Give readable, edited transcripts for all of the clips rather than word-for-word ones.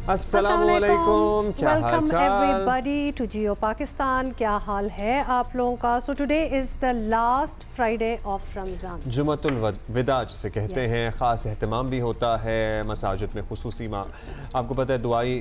अस्सलामुअलैकुम, क्या हाल चाल? Welcome everybody to Geo Pakistan. क्या हाल है आप लोगों का? So today is the last Friday of Ramzan, Jumatul Wida जिसे कहते हैं। ख़ास एहतमाम भी होता है मसाजिद में, खुसूसी आपको पता है दुआई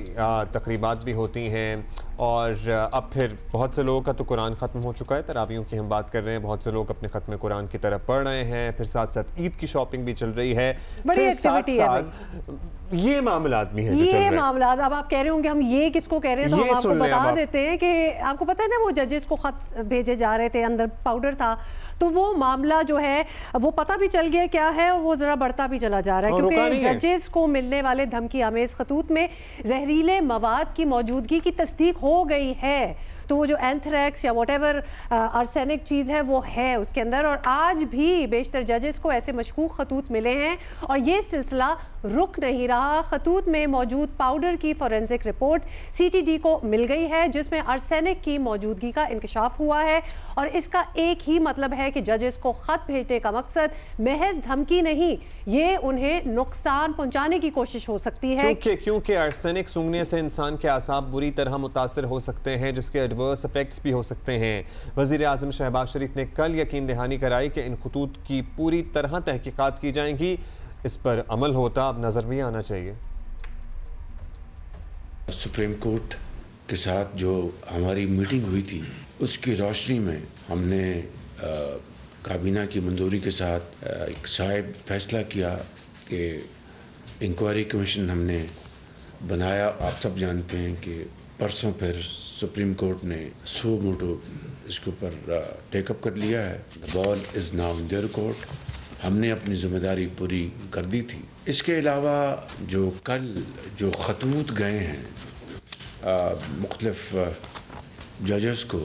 तकरीबात भी होती हैं। और अब फिर बहुत से लोगों का तो कुरान ख़त्म हो चुका है, तरावियों की हम बात कर रहे हैं, बहुत से लोग अपने ख़त्म कुरान की तरफ पढ़ रहे हैं। फिर साथ साथ ईद की शॉपिंग भी चल रही है, बड़ी साथ साथ ये मामलात भी हैं जो चल रहे हैं। मामलात अब आप कह रहे होंगे हम ये किसको कह रहे हैं, तो हम आपको बता देते हैं कि आपको पता है ना वो जजेस को ख़त भेजे जा रहे थे, अंदर पाउडर था, तो वो मामला जो है वो पता भी चल गया क्या है, और वो ज़रा बढ़ता भी चला जा रहा है क्योंकि जजेस को मिलने वाले धमकी आमेज खतूत में जहरीले मवाद की मौजूदगी की तस्दीक हो गई है। तो वो जो एंथ्रैक्स या व्हाटएवर आर्सेनिक चीज़ है वो है उसके अंदर, और आज भी बेशतर जजेस को ऐसे मशकूक खतूत मिले हैं और ये सिलसिला रुक नहीं रहा। खतूत में मौजूद पाउडर की फॉरेंसिक रिपोर्ट CTD को मिल गई है जिसमें आर्सेनिक की मौजूदगी का इंकशाफ हुआ है, और इसका एक ही मतलब है कि जजेस को ख़त भेजने का मकसद महज धमकी नहीं, ये उन्हें नुकसान पहुंचाने की कोशिश हो सकती है। क्योंकि आर्सेनिक सूंघने से इंसान के आसाब बुरी तरह मुतासर हो सकते हैं, जिसके एडवर्स इफेक्ट्स भी हो सकते हैं। वज़ीर आज़म शहबाज शरीफ ने कल यकीन दहानी कराई कि इन खतूत की पूरी तरह तहकीकात की जाएंगी। इस पर अमल होता अब नज़र भी आना चाहिए। सुप्रीम कोर्ट के साथ जो हमारी मीटिंग हुई थी उसकी रोशनी में हमने काबीना की मंजूरी के साथ एक साहिब फैसला किया कि इंक्वायरी कमीशन हमने बनाया। आप सब जानते हैं कि परसों फिर सुप्रीम कोर्ट ने सो मोटो इसके ऊपर टेकअप कर लिया है। The ball is now in their court. हमने अपनी जिम्मेदारी पूरी कर दी थी। इसके अलावा जो कल जो खतूत गए हैं मुख्तलिफ जजेस को,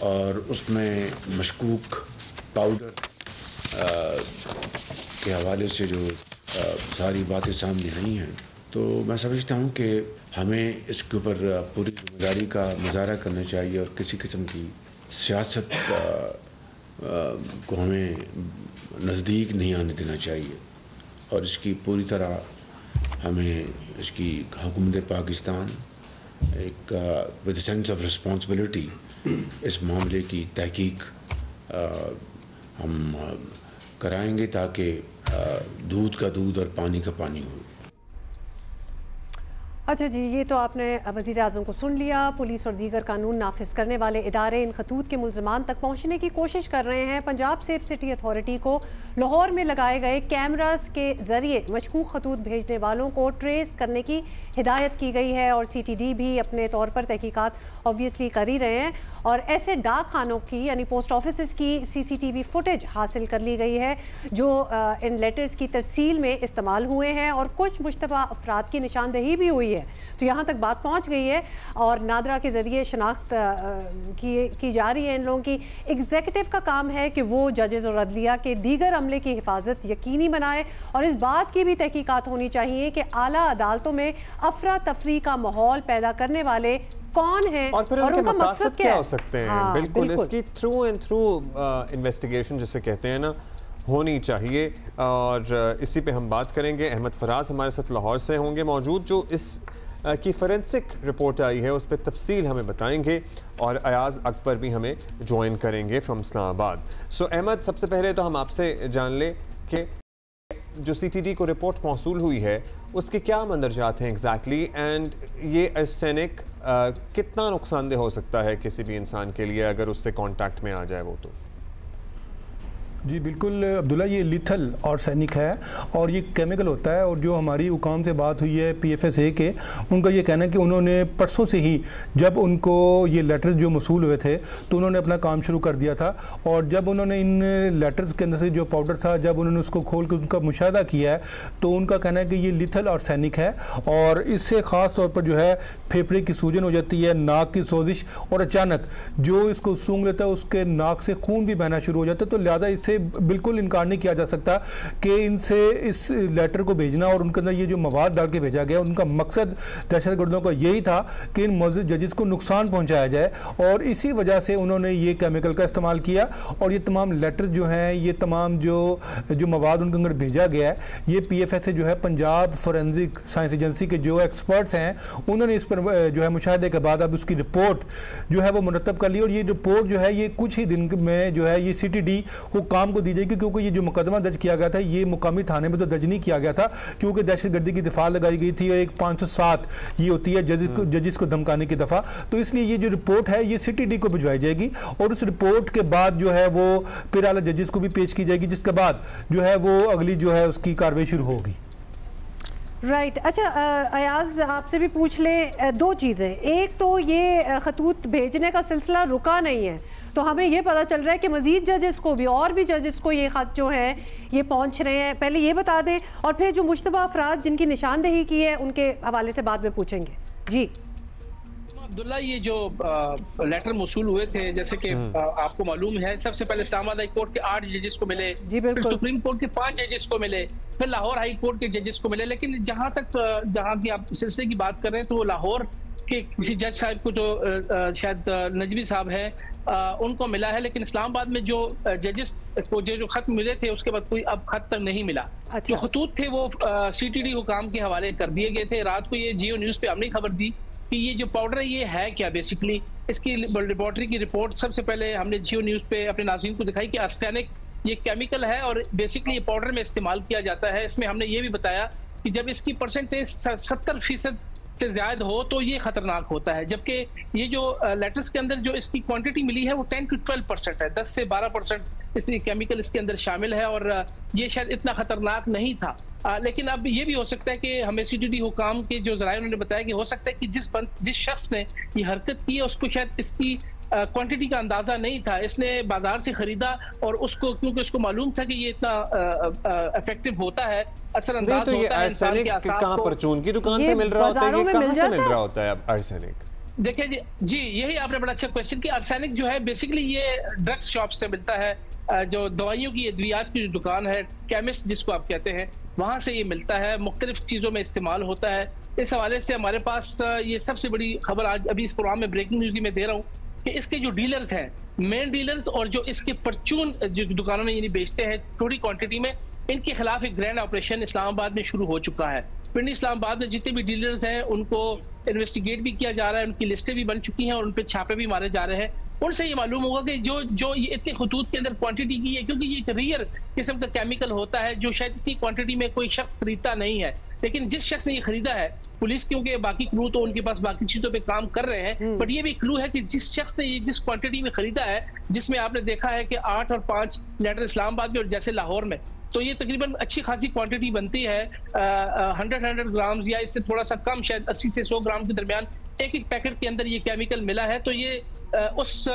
और उसमें मशकूक पाउडर के हवाले से जो सारी बातें सामने आई हैं, तो मैं समझता हूँ कि हमें इसके ऊपर पूरी जिम्मेदारी का मुजाहरा करना चाहिए और किसी किस्म की सियासत को हमें नज़दीक नहीं आने देना चाहिए, और इसकी पूरी तरह हमें इसकी हुकूमत पाकिस्तान एक विद सेंस ऑफ रिस्पॉन्सिबिलिटी इस मामले की तहकीक हम कराएंगे ताकि दूध का दूध और पानी का पानी हो। अच्छा जी, ये तो आपने वज़ीर आज़म को सुन लिया। पुलिस और दीगर कानून नाफिज करने वाले इदारे इन खतूत के मुल्ज़मान तक पहुँचने की कोशिश कर रहे हैं। पंजाब सेफ सिटी अथॉरिटी को लाहौर में लगाए गए कैमरास के ज़रिए मशकूक खतूत भेजने वालों को ट्रेस करने की हिदायत की गई है, और CTD भी अपने तौर पर तहकीकात ऑब्वियसली कर ही रहे हैं, और ऐसे डाक खानों की यानी पोस्ट ऑफिस की CCTV फुटेज हासिल कर ली गई है जो इन लेटर्स की तरसील में इस्तेमाल हुए हैं, और कुछ मुश्तबा अफराद की निशानदही भी हुई है। तो यहाँ तक बात पहुँच गई है और नादरा के ज़रिए शनाख्त की जा रही है इन लोगों की। एग्जीक्यूटिव का काम है कि वो जजेस और अदलिया के दीगर अमले की हिफाजत यकीनी बनाए, और इस बात की भी तहकीकात होनी चाहिए कि आला अदालतों में अफरा तफरी का माहौल पैदा करने वाले कौन है और फिर उनका मकसद क्या हो सकते हैं। हाँ, बिल्कुल इसकी थ्रू एंड थ्रू इन्वेस्टिगेशन जिसे कहते हैं ना होनी चाहिए, और इसी पे हम बात करेंगे। अहमद फराज हमारे साथ लाहौर से होंगे मौजूद, जो इस की फोरेंसिक रिपोर्ट आई है उस पर तफसील हमें बताएंगे, और अयाज अकबर भी हमें ज्वाइन करेंगे फ्रॉम इस्लामाबाद। सो अहमद, सबसे पहले तो हम आपसे जान लें कि जो CTD को रिपोर्ट मौसूल हुई है उसके क्या मंदरजात हैं एग्जैक्टली, एंड ये आर्सेनिक कितना नुकसानदेह हो सकता है किसी भी इंसान के लिए अगर उससे कांटेक्ट में आ जाए वो? तो जी बिल्कुल अब्दुल्ला, ये लिथल आर्सेनिक है और ये केमिकल होता है। और जो हमारी हुकाम से बात हुई है PFSA के, उनका ये कहना है कि उन्होंने परसों से ही जब उनको ये लेटर्स जो मसूल हुए थे तो उन्होंने अपना काम शुरू कर दिया था, और जब उन्होंने इन लेटर्स के अंदर से जो पाउडर था जब उन्होंने उसको खोल कर उसका मुशाहदा किया है तो उनका कहना है कि ये लिथल आर्सेनिक है, और इससे ख़ास तौर पर जो है फेफड़े की सूजन हो जाती है, नाक की सोजिश, और अचानक जो इसको सूंघ लेता है उसके नाक से खून भी बहना शुरू हो जाता है। तो लिहाजा इससे से बिल्कुल इनकार नहीं किया जा सकता कि इनसे इस लेटर को भेजना और उनके अंदर ये जो मवाद डाल के भेजा गया, उनका मकसद दहशतगर्दों का यही था कि इन मौजूद जजेस को नुकसान पहुंचाया जाए, और इसी वजह से उन्होंने ये केमिकल का इस्तेमाल किया। और ये तमाम लेटर जो हैं, ये तमाम जो मवाद उनके अंदर भेजा गया है, ये PFS से जो है पंजाब फोरेंसिक साइंस एजेंसी के जो एक्सपर्ट्स हैं उन्होंने इस पर जो है मुशाहिदे के बाद अब उसकी रिपोर्ट जो है वो मुरतब कर ली, और ये रिपोर्ट जो है ये कुछ ही दिन में जो है ये CTD हुकाम को दी जाएगी, क्योंकि ये जो मुकदमा दर्ज किया गया था ये मुकामी थाने में तो दर्ज नहीं किया गया था, क्योंकि दहशतगर्दी की दफा लगाई गई थी, एक 507 ये होती है जजिस को धमकाने की दफा। तो इसलिए ये जो रिपोर्ट है ये CTD को भिजवाई जाएगी, और उस रिपोर्ट के बाद जो है वो फिर आला जजिस को भी पेश की जाएगी, जिसके बाद जो है वो अगली जो है उसकी कार्रवाई शुरू होगी। राइट अच्छा अयाज आपसे भी पूछ ले दो चीज़ें। एक तो ये खतूत भेजने का सिलसिला रुका नहीं है, तो हमें ये पता चल रहा है कि मज़ीद जजेस को भी और भी जजेस को ये ख़त जो है ये पहुंच रहे हैं। पहले ये बता दें और फिर जो मुश्तबा अफराद जिनकी निशानदेही की है उनके हवाले से बाद में पूछेंगे। जी अब्दुल्ला, ये जो लेटर मौसूल हुए थे, जैसे कि आपको मालूम है, सबसे पहले इस्लामाबाद हाई कोर्ट के 8 जजेस को मिले, फिर सुप्रीम कोर्ट के 5 जजेस को मिले, फिर लाहौर हाई कोर्ट के जजेस को मिले। लेकिन जहां की आप सिलसिले की बात कर रहे हैं तो वो लाहौर के किसी जज साहब को जो शायद नजवी साहब है उनको मिला है, लेकिन इस्लामाबाद में जो जजेस को जो खत मिले थे उसके बाद कोई अब खत तक नहीं मिला। जो खतूत थे वो CTD हुकाम के हवाले कर दिए गए थे। रात को ये जियो न्यूज़ पे हमने खबर दी कि ये जो पाउडर है ये है क्या, बेसिकली इसकी लेबोरेटरी की रिपोर्ट सबसे पहले हमने जियो न्यूज़ पे अपने नाज़रीन को दिखाई कि आर्सेनिक ये केमिकल है और बेसिकली ये पाउडर में इस्तेमाल किया जाता है। इसमें हमने ये भी बताया कि जब इसकी परसेंटेज 70% से ज्यादा हो तो ये खतरनाक होता है, जबकि ये जो लेटर्स के अंदर जो इसकी क्वांटिटी मिली है वो 10 to 12% है, 10 से 12% इस केमिकल इसके अंदर शामिल है, और ये शायद इतना खतरनाक नहीं था। लेकिन अब ये भी हो सकता है कि हमें CTD हुकाम के जो ज़राए उन्होंने बताया कि हो सकता है कि जिस शख्स ने ये हरकत की है उसको शायद इसकी क्वांटिटी का अंदाजा नहीं था, इसने बाजार से खरीदा और उसको क्योंकि उसको मालूम था कि ये इतना इफेक्टिव होता है, असरअंदाज तो होता है इंसान के आसाब को। कहां परचून की दुकान पे मिल रहा होता है, ये कहां से मिल रहा होता है आर्सेनिक? देखिए जी यही आपने बड़ा अच्छा क्वेश्चन किया। आर्सेनिक जो है बेसिकली ये ड्रग्स शॉप से मिलता है, जो दवाइयों की अद्वियात की जो दुकान है, केमिस्ट जिसको आप कहते हैं, वहाँ से ये मिलता है, मुख्तलिफ चीज़ों में इस्तेमाल होता है। इस हवाले से हमारे पास ये सबसे बड़ी खबर आज अभी इस प्रोग्राम में ब्रेकिंग न्यूज़ में दे रहा हूँ कि इसके जो डीलर्स हैं, मेन डीलर्स और जो इसके परचून जो दुकानों में यानी बेचते हैं थोड़ी क्वांटिटी में, इनके खिलाफ एक ग्रैंड ऑपरेशन इस्लामाबाद में शुरू हो चुका है। पिंडी इस्लामाबाद में जितने भी डीलर्स हैं उनको इन्वेस्टिगेट भी किया जा रहा है, उनकी लिस्टें भी बन चुकी हैं और उन पर छापे भी मारे जा रहे हैं। उनसे ये मालूम होगा कि जो ये इतने खतूत के अंदर क्वांटिटी की है, क्योंकि ये एक रेयर किस्म का केमिकल होता है जो शायद इतनी क्वांटिटी में कोई शख्स खरीदता नहीं है, लेकिन जिस शख्स ने ये खरीदा है, पुलिस क्योंकि बाकी क्लू तो उनके पास बाकी चीजों पे काम कर रहे हैं, बट ये भी क्लू है कि जिस शख्स ने ये जिस क्वांटिटी में खरीदा है, जिसमें आपने देखा है कि 8 और 5 लेटर इस्लामाबाद में और जैसे लाहौर में, तो ये तकरीबन अच्छी खासी क्वांटिटी बनती है, 100 ग्राम्स या इससे थोड़ा सा कम, शायद 80 से 100 ग्राम के दरमियान एक पैकेट के अंदर ये केमिकल मिला है। तो ये उस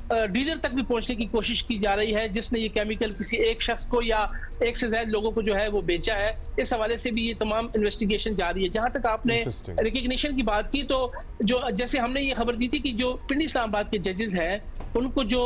डीलर तक भी पहुंचने की कोशिश की जा रही है जिसने ये केमिकल किसी एक शख्स को या एक से ज्यादा लोगों को जो है वो बेचा है। इस हवाले से भी ये तमाम इन्वेस्टिगेशन जारी है। जहां तक आपने रिकग्निशन की बात की, तो जो जैसे हमने ये खबर दी थी कि जो पिंडी इस्लामाबाद के जजेस हैं उनको जो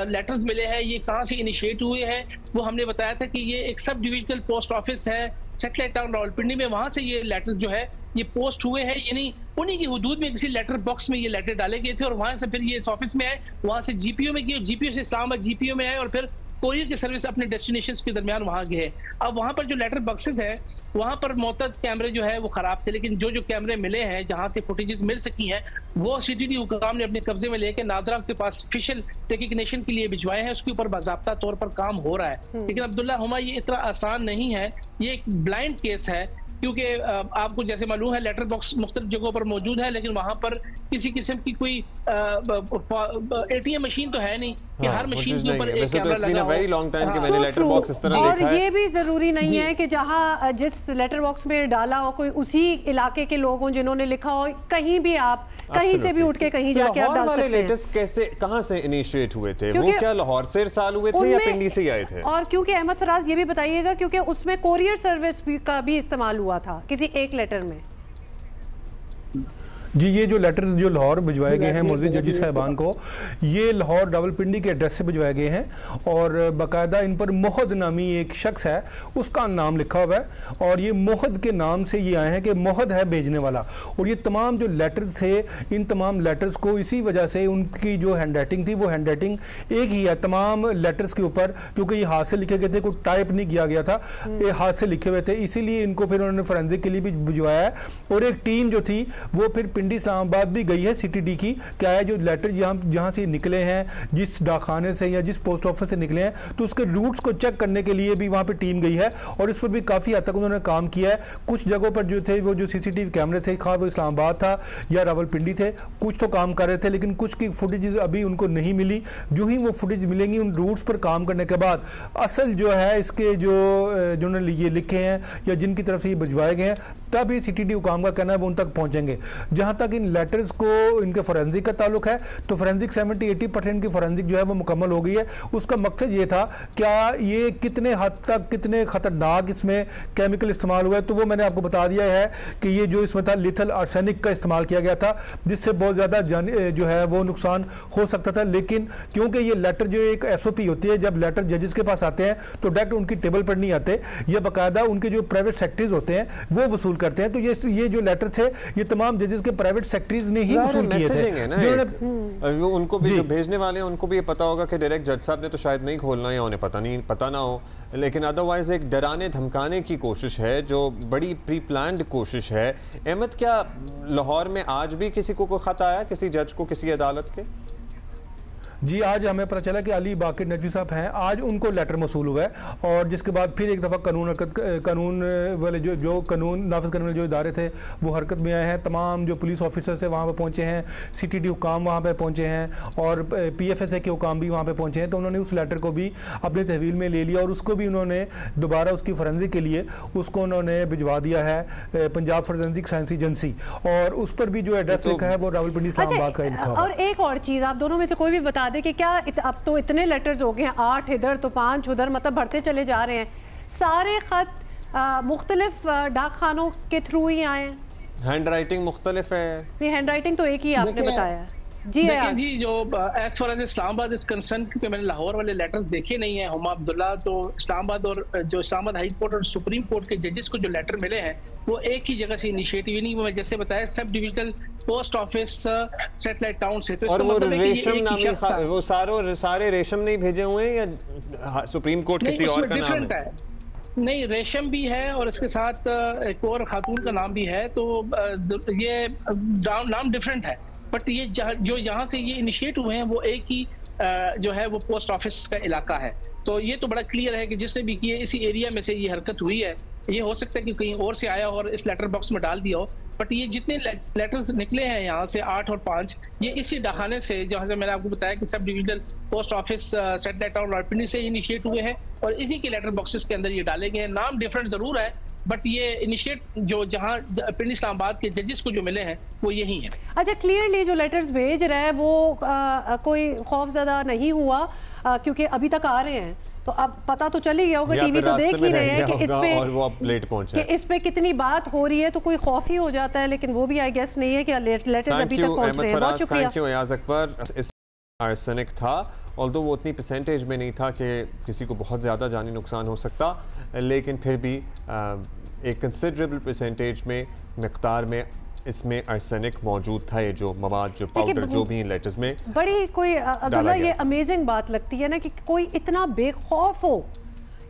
लेटर्स मिले हैं ये कहाँ से इनिशिएट हुए हैं, वो हमने बताया था कि ये एक सब डिविजनल पोस्ट ऑफिस है सेटेलाइट टाउन रावलपिंडी में, वहां से ये लेटर जो है ये पोस्ट हुए हैं, यानी उन्हीं की हुदूद में किसी लेटर बॉक्स में ये लेटर डाले गए थे और वहां से फिर ये इस ऑफिस में आए, वहां से GPO में गए, GPO से इस्लामाबाद GPO में आए और फिर कोरियर की सर्विस अपने डेस्टिनेशंस के दरमियान वहां गए। अब वहां पर जो लेटर बॉक्सेस है वहां पर मोतद कैमरे जो है वो खराब थे, लेकिन जो कैमरे मिले हैं जहां से फुटेजेस मिल सकी हैं वो CTD हुकाम ने अपने कब्जे में लेकर नादरा के पास ऑफिशियल रिकग्निशन के लिए भिजवाए हैं। उसके ऊपर बाज़ाब्ता तौर पर काम हो रहा है। लेकिन अब्दुल्ला हुमा ये इतना आसान नहीं है, ये एक ब्लाइंड केस है, क्योंकि आपको जैसे मालूम है लेटर बॉक्स मुख्तलिफ जगहों पर मौजूद है, लेकिन वहां पर किसी किस्म की कोई ATM मशीन तो है नहीं कि हर मशीन के ऊपर एक कैमरा लगा हो। और ये भी जरूरी नहीं है कि जहां जिस लेटर बॉक्स में डाला हो कोई उसी इलाके के लोग हों जिन्होंने लिखा हो, कहीं भी आप कहीं से भी उठ के कहीं जाके आप डाल सकते हैं। लेटेस्ट कैसे कहां से इनिशिएट हुए थे? वो क्या लाहौर से इरसाल हुए थे या पिंडी से आए थे? और क्योंकि अहमद फराज ये भी बताइएगा क्योंकि उसमें कोरियर सर्विस का भी इस्तेमाल हुआ था किसी एक लेटर में। जी, ये जो लेटर जो लाहौर भिजवाए गए हैं मोअज़्ज़िज़ जजी साहिबान को, ये लाहौर रावलपिंडी के एड्रेस से भिजवाए गए हैं और बाकायदा इन पर मोहद नामी एक शख्स है, उसका नाम लिखा हुआ है और ये मोहद के नाम से ये आए हैं कि मोहद है भेजने वाला। और ये तमाम जो लेटर्स थे, इन तमाम लेटर्स को इसी वजह से उनकी जो हैंड राइटिंग थी वो हैंड राइटिंग एक ही है तमाम लेटर्स के ऊपर, क्योंकि ये हाथ से लिखे गए थे, कोई टाइप नहीं किया गया था, ये हाथ से लिखे हुए थे, इसीलिए इनको फिर उन्होंने फोरेंसिक के लिए भी भिजवाया है। और एक टीम जो थी वो फिर पिंडी इस्लामाबाद भी गई है CTD की, क्या है जो लेटर जहाँ से निकले हैं, जिस डाकखाने से या जिस पोस्ट ऑफिस से निकले हैं, तो उसके रूट्स को चेक करने के लिए भी वहाँ पे टीम गई है और इस पर भी काफ़ी हद तक उन्होंने काम किया है। कुछ जगहों पर जो थे वो जो CCTV कैमरे थे, खा वो इस्लामाबाद था या रावलपिंडी थे, कुछ तो काम कर रहे थे, लेकिन कुछ की फुटेज अभी उनको नहीं मिली। जो ही वो फुटेज मिलेंगी उन रूट्स पर काम करने के बाद असल जो है इसके जो उन्होंने ये लिखे हैं या जिनकी तरफ से ये भिजवाए गए हैं, तब ये CTD हुकाम का कहना है वो उन तक पहुंचेंगे। जहां तक इन लेटर्स को इनके फोरेंसिक का ताल्लुक है, तो फोरेंसिक 70-80% की फोरेंसिक जो है वो मुकम्मल हो गई है। उसका मकसद ये था क्या ये कितने हद तक कितने खतरनाक इसमें केमिकल इस्तेमाल हुआ है, तो वो मैंने आपको बता दिया है कि ये जो इसमें था लिथल आर्सेनिक का इस्तेमाल किया गया था, जिससे बहुत ज़्यादा जो है वो नुकसान हो सकता था। लेकिन क्योंकि ये लेटर जो एक SOP होती है, जब लेटर जजेस के पास आते हैं तो डायरेक्ट उनकी टेबल पर नहीं आते, ये बाकायदा उनके जो प्राइवेट सेक्रेटरीज होते हैं वो वसूल करते हैं। तो ये जो लेटर थे ये तमाम जजेस के प्राइवेट सेक्रेटरीज ने ही वसूल किए थे। उनको भी जो भेजने वाले हैं उनको भी ये पता होगा कि डायरेक्ट जज साहब ने तो शायद नहीं खोलना या उन्हें पता ना हो, लेकिन अदरवाइज एक डराने धमकाने की कोशिश है जो बड़ी प्री प्लान्ड कोशिश है। अहमद, क्या लाहौर में आज भी किसी को कोई खत आया, किसी जज को, किसी अदालत के? जी, आज हमें पता चला कि अली बाकिर नजवी साहब हैं, आज उनको लेटर मसूल हुआ है और जिसके बाद फिर एक दफ़ा कानून वाले जो कानून नाफिज करने वाले जो इदारे थे वो हरकत में आए हैं। तमाम जो पुलिस ऑफिसर्स हैं वहाँ पर पहुँचे हैं, CTD हुकाम वहाँ पर पहुँचे हैं और PFSA के हुकाम भी वहाँ पर पहुँचे हैं। तो उन्होंने उस लेटर को भी अपने तहवील में ले लिया और उसको भी उन्होंने दोबारा उसकी फोरेंसिक के लिए उसको उन्होंने भिजवा दिया है पंजाब फोरेंसिक साइंस एजेंसी, और उस पर भी जो एड्रेस लिखा है वो रावलपिंडी इस्लामाबाद का लिखा है। और एक और चीज़ आप दोनों में से कोई भी बता दे कि क्या अब तो इतने लेटर्स हो गए हैं, 8 इधर तो 5 उधर, मतलब बढ़ते चले जा रहे हैं, सारे खत मुख्तलिफ डाक खानों के थ्रू ही आए हैं, हैंड राइटिंग मुख्तलिफ है? नहीं, हैंड राइटिंग तो एक ही आपने बताया जी। देखिए जी, जो as far as Islamabad is concerned, क्योंकि मैंने लाहौर वाले लेटर्स देखे नहीं है, हुमा अब्दुल्ला, तो इस्लामाबाद और जो इस्लामाबाद हाई कोर्ट और सुप्रीम कोर्ट के जजेस को जो लेटर मिले हैं वो एक ही जगह से इनिशिएटिव नहीं, वो जैसे बताया sub divisional post office satellite town से। तो और वो रेशम नामी वो सारे रेशम नहीं भेजे हुए हैं या सुप्रीम कोर्ट किसी और का नाम है? नहीं, रेशम भी है और इसके साथ एक और खातून का नाम भी है, तो ये नाम डिफरेंट है, बट ये जो यहाँ से ये इनिशिएट हुए हैं वो एक ही जो है वो पोस्ट ऑफिस का इलाका है। तो ये तो बड़ा क्लियर है कि जिसने भी किए इसी एरिया में से ये हरकत हुई है। ये हो सकता है कि कहीं और से आया और इस लेटर बॉक्स में डाल दिया हो, बट ये जितने लेटर्स निकले हैं यहाँ से 8 और 5, ये इसी डाहाने से, जहाँ से मैंने आपको बताया कि sub divisional post office satellite town Rawalpindi से इनिशिएट हुए हैं और इसी के लेटर बॉक्सेस के अंदर ये डाले गए हैं। नाम डिफरेंट जरूर है, बट ये इनिशिएट जो जहाँ पिंडी इस्लामाबाद के जजेस को जो मिले हैं वो यही है। अच्छा, क्लियरली जो लेटर्स भेज रहा है वो कोई खौफजदा नहीं हुआ क्योंकि अभी तक आ रहे हैं, तो अब पता तो चल ही गया होगा, टीवी तो देख ही रहे हैं कि इस पे और वो अब लेट पहुंचा कि इस पे कितनी बात हो रही है, तो कोई खौफ ही हो जाता है, लेकिन वो भी आई गेस नहीं है कि लेटर्स अभी तक पहुंच रहे हैं। बहुत शुक्रिया। Thank you Ayaz Akbar. इस आर्सेनिक था, ऑल्दो वो उतनी परसेंटेज में नहीं था कि किसी को बहुत ज़्यादा जानी नुकसान हो सकता, लेकिन फिर भी एक कंसिडरेबल परसेंटेज में मिक़दार में इसमें आर्सेनिक मौजूद था। ये जो मवाद, जो पाउडर, जो भी इन लेटर्स में बड़ी कोई अब्दुल्ला ये अमेजिंग बात लगती है ना कि कोई इतना बेखौफ हो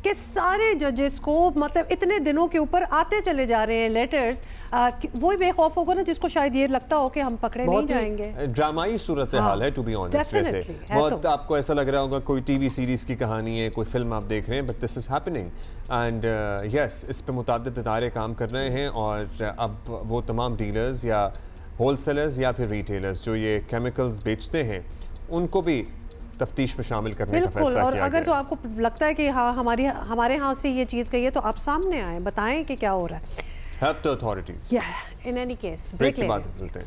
कि सारे जजेस को मतलब इतने दिनों के ऊपर आते चले जा रहे हैं लेटर्स, वही बेखौफ होगा ना जिसको शायद ये लगता हो कि हम पकड़े नहीं जाएंगे। ड्रामाई सूरत हाल है, टू बी ऑनेस्ट। वैसे बहुत आपको ऐसा लग रहा होगा कोई टीवी सीरीज की कहानी है, कोई फिल्म आप देख रहे हैं, but this is happening and yes, इस पे मुताद्दिद इदारे काम कर रहे हैं और अब वो तमाम डीलर्स या होलसेलर्स या फिर रिटेलर्स जो ये केमिकल्स बेचते हैं उनको भी तफ्तीश में शामिल करने का फैसला और किया अगर गया। तो आपको लगता है कि हाँ हमारे हाथ से ये चीज़ गई है तो आप सामने आए, बताएं कि क्या हो रहा है। Help the authorities. In any case break के बाद मिलते हैं।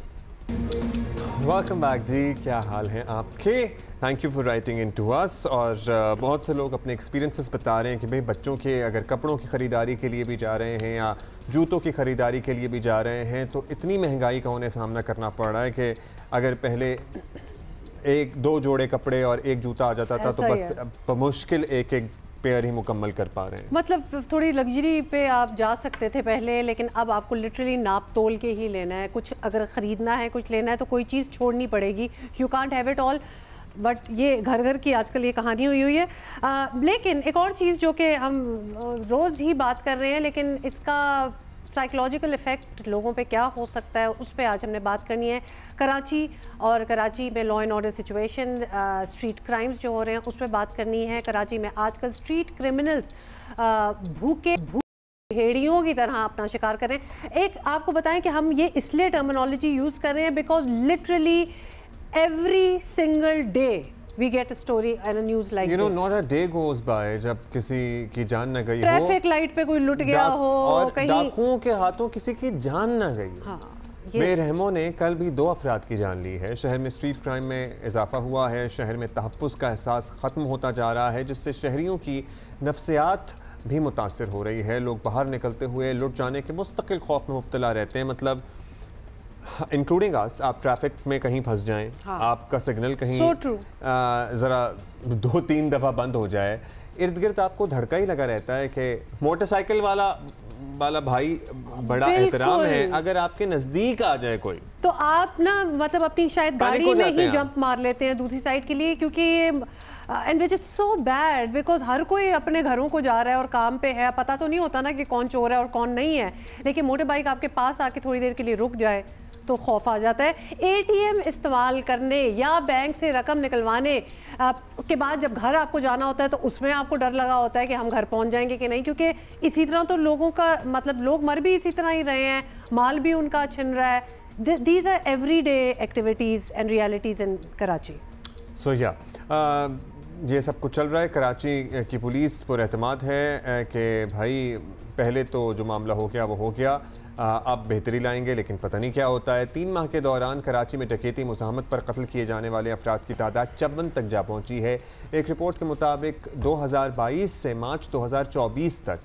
वेलकम बैक जी, क्या हाल है आपके? Thank you for writing in to us. और बहुत से लोग अपने एक्सपीरियंसेस बता रहे हैं कि भाई बच्चों के अगर कपड़ों की ख़रीदारी के लिए भी जा रहे हैं या जूतों की ख़रीदारी के लिए भी जा रहे हैं तो इतनी महंगाई का उन्हें सामना करना पड़ रहा है कि अगर पहले एक दो जोड़े कपड़े और एक जूता आ जाता था तो बस मुश्किल एक एक पेयर ही मुकम्मल कर पा रहे हैं। मतलब थोड़ी लग्जरी पे आप जा सकते थे पहले, लेकिन अब आपको लिटरली नाप तोल के ही लेना है। कुछ अगर ख़रीदना है, कुछ लेना है तो कोई चीज़ छोड़नी पड़ेगी। You can't have it all. But ये घर घर की आजकल ये कहानी हुई है। लेकिन एक और चीज़ जो कि हम रोज़ ही बात कर रहे हैं, लेकिन इसका साइकोलॉजिकल इफ़ेक्ट लोगों पे क्या हो सकता है उस पे आज हमने बात करनी है। कराची और कराची में law and order situation, street crimes जो हो रहे हैं उस पर बात करनी है। कराची में आजकल स्ट्रीट क्रिमिनल्स भूखे भेड़ियों की तरह अपना शिकार कर रहे हैं। एक आपको बताएं कि हम ये इसलिए टर्मिनोलॉजी यूज़ कर रहे हैं because literally every single day we get a story and a news like this. Not a day goes by जब किसी की जान न गई हो, ट्रैफिक लाइट पे कोई लुट गया हो और कहीं, डाकुओं के हाथों किसी की जान न गई। हाँ, बेरहमों ने कल भी 2 अफराद की जान ली है। शहर में स्ट्रीट क्राइम में इजाफा हुआ है। शहर में तहफ़्फ़ुज़ का एहसास ख़त्म होता जा रहा है, जिससे शहरियों की नफ्सियात भी मुतासर हो रही है। लोग बाहर निकलते हुए लुट जाने के मुस्तकिल खौफ में मुब्तला रहते हैं। मतलब इंक्लूडिंग अस, आप ट्रैफिक में कहीं फंस जाएं, हाँ। आपका सिग्नल कहीं ज़रा 2-3 दफ़ा बंद हो जाए, इर्द गिर्द आपको धड़का ही लगा रहता है कि मोटरसाइकिल वाला भाई बड़ा एहतराम है, अगर आपके नज़दीक आ जाए कोई तो आप ना मतलब अपनी शायद गाड़ी में ही जंप मार लेते हैं दूसरी साइड के लिए, क्योंकि and which is so bad because हर कोई अपने घरों को जा रहा है और काम पे है। पता तो नहीं होता ना कि कौन चोर है और कौन नहीं है, लेकिन मोटर बाइक आपके पास आके थोड़ी देर के लिए रुक जाए तो खौफ आ जाता है। एटीएम इस्तेमाल करने या बैंक से रकम निकलवाने के बाद जब घर आपको जाना होता है तो उसमें आपको डर लगा होता है कि हम घर पहुंच जाएंगे कि नहीं, क्योंकि इसी तरह तो लोगों का मतलब लोग मर भी इसी तरह ही रहे हैं, माल भी उनका छिन रहा है। These are everyday activities and realities in Karachi. So या ये सब कुछ चल रहा है। कराची की पुलिस पर एतमाद है कि भाई पहले तो जो मामला हो गया वो हो गया, अब बेहतरी लाएंगे, लेकिन पता नहीं क्या होता है। 3 माह के दौरान कराची में डकैती मुज़ाहमत पर कत्ल किए जाने वाले अफराद की तादाद 54 तक जा पहुंची है। एक रिपोर्ट के मुताबिक 2022 से मार्च 2024 तक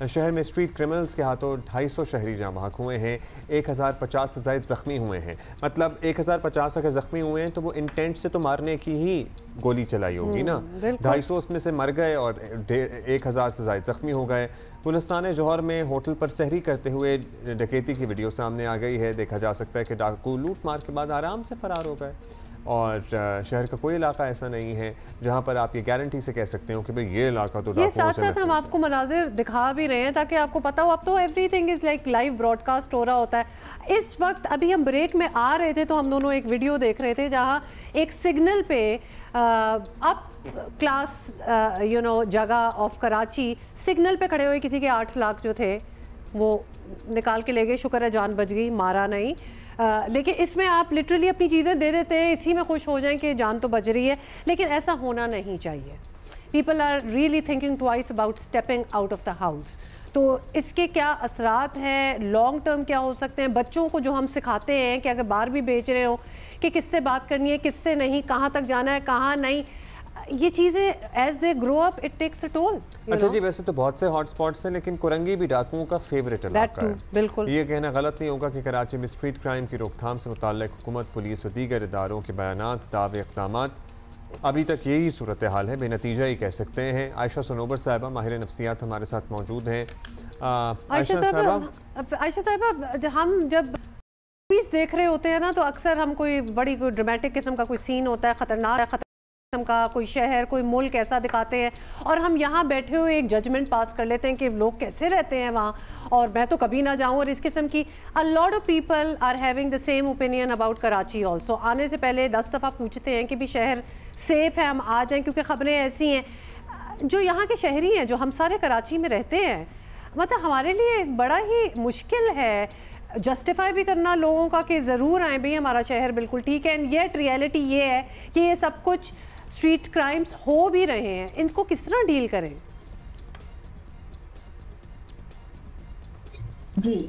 शहर में स्ट्रीट क्रिमिनल्स के हाथों 250 शहरी जाँ बहक हुए हैं। 1050 से ज़ायद ज़ख्मी हुए हैं। मतलब 1050 अगर ज़ख्मी हुए हैं तो वो इंटेंट से तो मारने की ही गोली चलाई होगी ना। 250 उसमें से मर गए और 1000 से ज़ायद ज़ख्मी हो गए। गुलिस्तान जौहर में होटल पर सहरी करते हुए डकैती की वीडियो सामने आ गई है। देखा जा सकता है कि डाकू लूट मार के बाद आराम से फ़रार हो गए और शहर का कोई इलाका ऐसा नहीं है जहां पर आप ये गारंटी से कह सकते हो कि भाई ये इलाका तो ये साथ साथ हम आपको मनाजिर दिखा भी रहे हैं ताकि आपको पता हो। अब तो everything is like live broadcast हो रहा होता है। इस वक्त अभी हम ब्रेक में आ रहे थे तो हम दोनों एक वीडियो देख रहे थे जहां एक सिग्नल पे अप क्लास जगह ऑफ कराची सिग्नल पे खड़े हुए किसी के 8 लाख जो थे वो निकाल के ले गए। शुक्र है जान बच गई, मारा नहीं। लेकिन इसमें आप लिटरली अपनी चीज़ें दे देते हैं, इसी में खुश हो जाएं कि जान तो बच रही है, लेकिन ऐसा होना नहीं चाहिए। People are really thinking twice about stepping out of the house. तो इसके क्या असरात हैं, लॉन्ग टर्म क्या हो सकते हैं। बच्चों को जो हम सिखाते हैं कि अगर बाहर भी बेच रहे हो कि किससे बात करनी है, किससे नहीं, कहाँ तक जाना है, कहाँ नहीं, ये चीज़ें as they grow up it takes a toll. अच्छा जी, वैसे तो बहुत से हॉटस्पॉट्स हैं लेकिन कुरंगी भी डाकुओं का फेवरेट इलाका है। बिल्कुल, ये कहना गलत नहीं होगा कि कराची में स्ट्रीट क्राइम की रोकथाम से मुताल्लिक हुकूमत, पुलिस और दीगर इदारों के बयानात, दावे, इक़दामात अभी तक यही सूरत हाल है, बेनतीजा ही कह सकते हैं। आयशा सनोबर साहिबा माहिर नफ्सियात हमारे साथ मौजूद हैं। आयशा साहिबा, हम जब मूवीज़ देख रहे होते हैं ना तो अक्सर हम कोई ड्रामेटिक किस्म का कोई सीन होता है, खतरनाक का कोई शहर, कोई मुल्क ऐसा दिखाते हैं और हम यहाँ बैठे हुए एक जजमेंट पास कर लेते हैं कि लोग कैसे रहते हैं वहाँ और मैं तो कभी ना जाऊँ। और इस किस्म की a lot of people are having the same opinion about Karachi also. आने से पहले 10 दफ़ा पूछते हैं कि भी शहर सेफ़ है, हम आ जाएँ, क्योंकि ख़बरें ऐसी हैं। जो यहाँ के शहरी हैं, जो हम सारे कराची में रहते हैं, मतलब हमारे लिए बड़ा ही मुश्किल है जस्टिफाई भी करना लोगों का कि ज़रूर आए भाई हमारा शहर बिल्कुल ठीक है। एंड येट रियलिटी ये है कि ये सब कुछ स्ट्रीट क्राइम्स हो भी रहे हैं। इनको किस तरह डील करें? जी,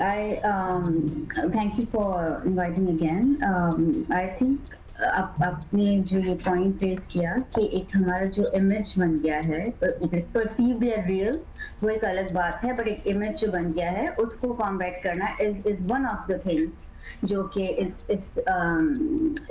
thank you for inviting again. I think आपने जो ये पॉइंट रेज किया कि एक हमारा जो इमेज बन गया है, परसीव्ड या रियल वो एक अलग बात है, बट एक इमेज जो बन गया है उसको कॉम्बैट करना is one of the things जो कि इस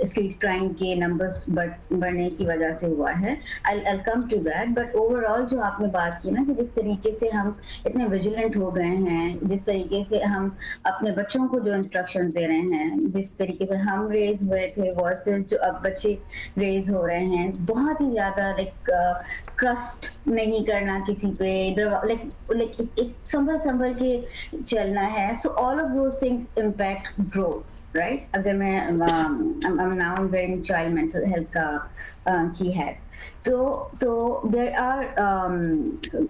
स्ट्रीट क्राइम के नंबर्स बढ़ने की वजह से हुआ है। I'll come to that, but overall जो आपने बात की ना कि जिस तरीके से हम इतने विजिलेंट हो गए हैं, जिस तरीके से हम अपने बच्चों को जो इंस्ट्रक्शन दे रहे हैं, जिस तरीके से हम रेज हुए थे वर्सेस जो अब बच्चे रेज हो रहे हैं, बहुत ही ज्यादा ट्रस्ट नहीं करना किसी पे, एक संभल के चलना है। So all of those things impact growth, right? अगर मैं now wearing child mental health का की है तो देयर आर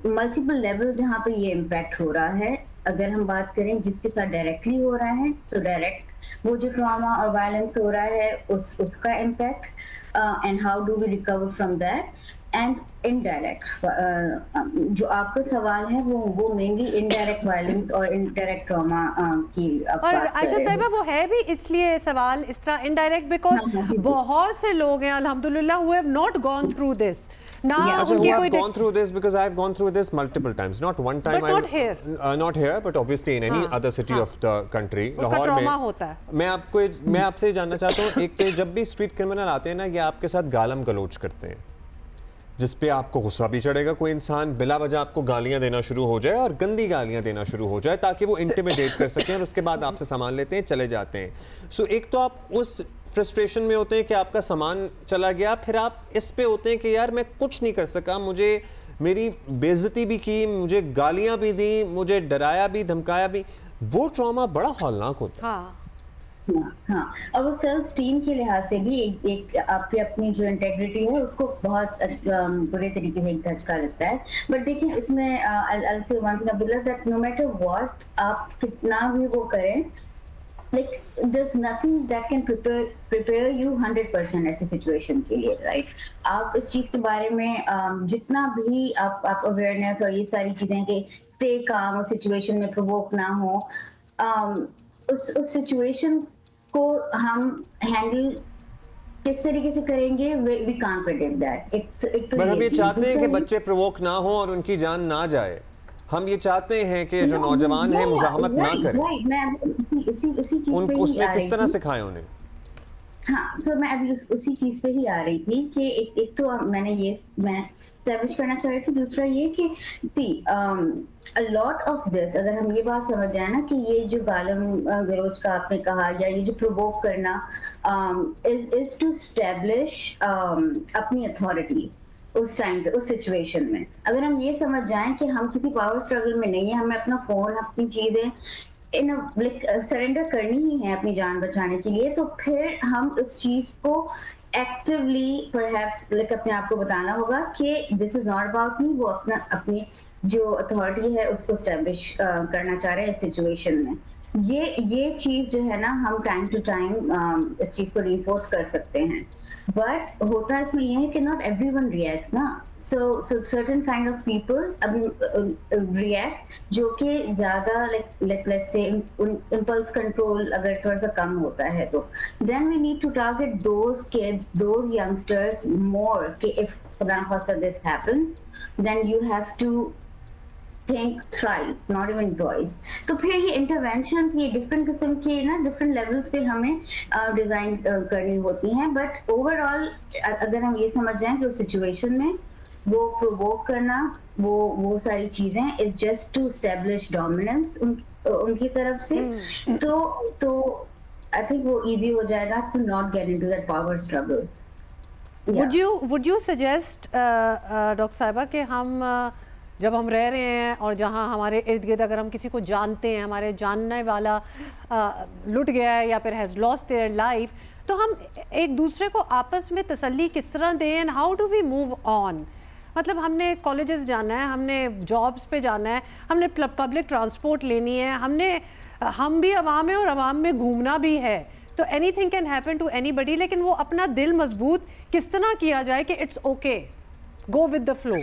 मल्टीपल लेवल जहाँ पे ये इम्पैक्ट हो रहा है। अगर हम बात करें जिसके साथ डायरेक्टली हो रहा है तो डायरेक्ट वो जो ट्रॉमा और वायलेंस हो रहा है उसका impact, and how do we recover from that, and indirect जो आपका सवाल है वो मेनली इनडायरेक्ट वायलेंस और इनडायरेक्ट ट्रॉमा की और आयशा साहिबा वो है भी इसलिए सवाल इस तरह इनडायरेक्ट बिकॉज बहुत से लोग हैं अल्हम्दुलिल्लाह who have not gone through this. Now who have gone through this, because I've gone through this multiple times, not one time. But not here. Not here, but obviously in any other city of the country. Lahore में होता है। मैं आपसे जानना चाहता हूँ, एक तो जब भी स्ट्रीट क्रिमिनल आते हैं ना, ये आपके साथ गालम गलोच करते हैं, जिस पे आपको गुस्सा भी चढ़ेगा। कोई इंसान बिला वजह आपको गालियां देना शुरू हो जाए और गंदी गालियां देना शुरू हो जाए ताकि वो इंटिमिडेट कर सकें, और उसके बाद आपसे सामान लेते हैं, चले जाते हैं। सो एक तो आप उस फ्रस्ट्रेशन में होते हैं कि आपका सामान चला गया, फिर आप इस पे होते हैं कि यार मैं कुछ नहीं कर सका, मुझे मेरी बेइज्जती भी की, मुझे गालियां भी दी, मुझे डराया भी, धमकाया भी। वो ट्रॉमा बड़ा हौलनाक होता है। हाँ, और वो सेल्फ स्टीम के लिहाज से भी एक आपकी अपनी जो इंटेग्रिटी है उसको बहुत बुरे तरीके से एक धचका लगता है। बट देखिए इसमें I'll say one thing Abdullah, that no matter what आप कितना भी वो करें, like there's nothing that can prepare you 100% ऐसी सिचुएशन के लिए, राइट? आप इस चीज के बारे में जितना भी आप अवेयरनेस और ये सारी चीजें कि स्टे काम उस सिचुएशन में प्रोवोक ना हो, उस सिचुएशन को हम हैंडल किस तरीके से करेंगे, we can't predict that। पर हम ये चाहते हैं कि बच्चे प्रोवोक ना हो और उनकी जान ना जाए। हम ये चाहते हैं कि जो नौजवान हैं मुज़ाहमत ना करें। मैं इसी चीज पे ही उसमें किस तरह सिखाएं उन्हें? हाँ, सो मैं अभी उसी चीज पे ही आ रही थी कि एक तो मैं एस्टैब्लिश करना चाह रही थी, दूसरा ये कि सी अ लॉट ऑफ दिस, अगर हम ये बात समझ जाए ना कि ये जो गालम गलोच का आपने कहा या ये जो प्रोवोक करना इज टू एस्टैब्लिश अपनी अथॉरिटी उस टाइम पे, उस सिचुएशन में। अगर हम ये समझ जाएं कि हम किसी पावर स्ट्रगल में नहीं है, हमें अपना फोन, अपनी चीजें सरेंडर करनी ही है अपनी जान बचाने के लिए, तो फिर हम उस चीज को एक्टिवली परहैप्स अपने आप को बताना होगा कि this is not about me. वो अपनी जो अथॉरिटी है उसको स्टैब्लिश करना चाह रहे हैं इस सिचुएशन में। ये चीज जो है ना, हम टाइम टू टाइम इस चीज को रीइंफोर्स कर सकते हैं, बट होता इसमें यह है कि नॉट एवरीवन रिएक्ट्स ना। So certain kind of people react जो कि ज़्यादा let's say impulse control अगर थोड़ा सा कम होता है तो then we need to target those kids, those youngsters more कि if खुदा न खास्ता this happens then you have to think thrive, not even boys। तो फिर ये इंटरवेंशन ये डिफरेंट किस्म के ना डिफरेंट लेवल्स पे हमें डिजाइन करनी होती हैं, बट ओवरऑल अगर हम ये समझ जाएं कि उस सिचुएशन में वो प्रोवोक करना, वो सारी चीजें is just to establish dominance उनकी तरफ से, तो आई थिंक वो इजी हो जाएगा to not get into that power struggle. Would you suggest doctor साहिबा कि हम जब हम रह रहे हैं और जहां हमारे इर्द गिर्द अगर हम किसी को जानते हैं, हमारे जानने वाला लुट गया है या फिर हैज लॉस्ट देयर लाइफ, तो हम एक दूसरे को आपस में तसल्ली किस तरह दें and how do we move on? मतलब हमने कॉलेजेस जाना है, हमने जॉब्स पे जाना है, हमने पब्लिक ट्रांसपोर्ट लेनी है, हम भी अवाम है और अवाम में घूमना भी है, तो anything can happen to anybody, लेकिन वो अपना दिल मजबूत किस तरह किया जाए कि it's okay, go with the flow.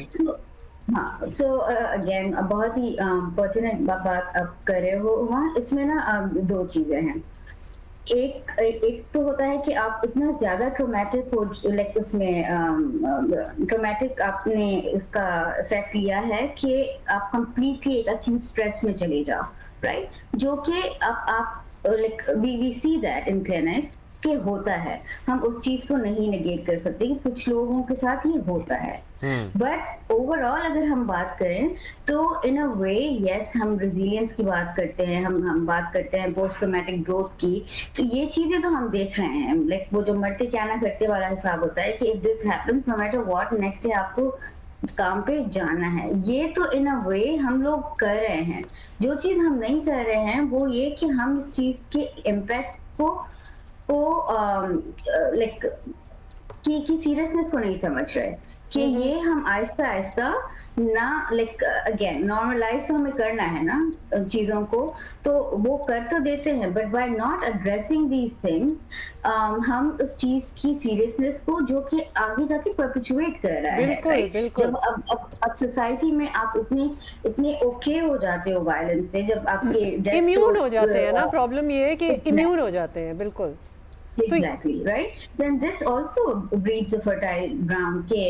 हाँ, सो अगेन बहुत ही पर्टिनेंट बात आप कर रहे हो वहाँ। इसमें ना दो चीजें हैं। एक तो होता है कि आप इतना ज्यादा ट्रोमैटिक हो, लाइक उसमें ट्रोमैटिक आपने उसका इफेक्ट लिया है कि आप कंप्लीटली एक एक्यूट स्ट्रेस में चले जाओ, राइट? जो कि आप like we see that in clinic के होता है। हम उस चीज को नहीं नेगेट कर सकते कि कुछ लोगों के साथ ये होता है। बट ओवरऑल अगर हम बात करें तो इन अ वे यस, हम रेजिलियंस की बात करते हैं, हम बात करते हैं पोस्ट ट्रॉमेटिक ग्रोथ की, तो ये चीजें तो हम देख रहे हैं। लाइक वो जो मरते क्या ना करते वाला हिसाब होता है कि if this happens no matter what, next day आपको काम पे जाना है। ये तो इन अ वे हम लोग कर रहे हैं। जो चीज हम नहीं कर रहे हैं वो ये कि हम इस चीज के इम्पैक्ट को लाइक की सीरियसनेस को नहीं समझ रहे कि ये हम आहिस्ता आहिस्ता ना लाइक अगेन नॉर्मलाइज तो हमें करना है ना चीजों को, तो वो कर तो देते हैं but by not addressing these things हम उस चीज की सीरियसनेस को जो कि आगे जाके परपेचुएट कर रहा है, राइट? जब अब सोसाइटी में आप इतने ओके हो जाते हो वायलेंस से, जब आपके इम्यून हो जाते हैं ना, प्रॉब्लम ये है कि इम्यून हो जाते हैं। बिल्कुल Exactly, right? Then this also breeds a fertile ground के